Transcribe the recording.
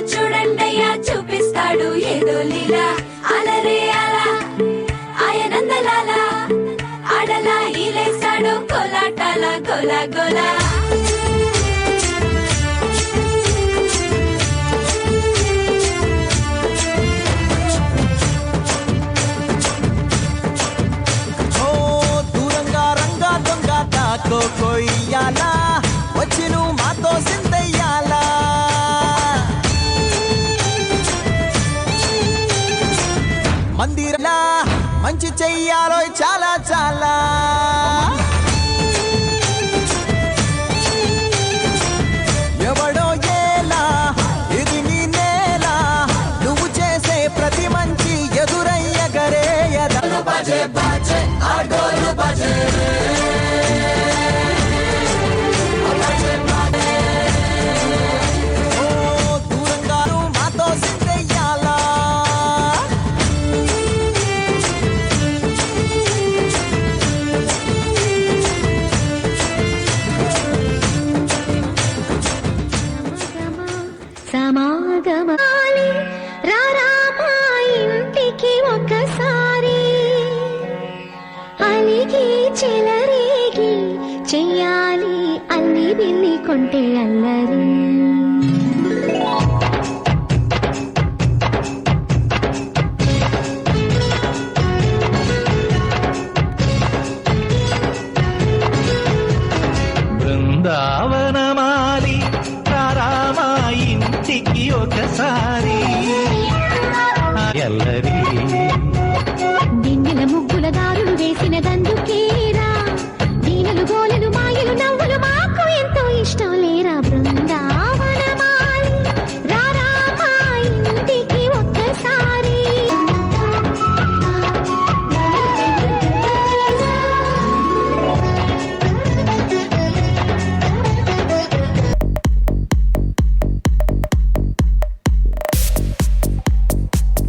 చూడండయ్యా చూపిస్తాడు ఏదో లీలా అలరే అలా ఆయనందలాల ఆడలా ఈలేస్తాడు కోలాటాల గోలా గోలా కొయ్యాలా వచ్చి నువ్వు మాతో సిందయ్యాలా మందిరలా మంచి చెయ్యాలో చాలా చాలా ఎవడో ఏలా ఇది నీ నేల నువ్వు చేసే ప్రతి మంచి ఎదురయ్యగరేయదా బాజే బాజే ఆడోలు బాజే సమాగమాలి రారామా ఇంటికి ఒకసారి అలిగి చెలరేగి చెయ్యాలి అల్లి బిల్లి కొంటే అల్లరి బృందావనమాలి రారామా ఇంటికి ఒకసారి ఎల్లరి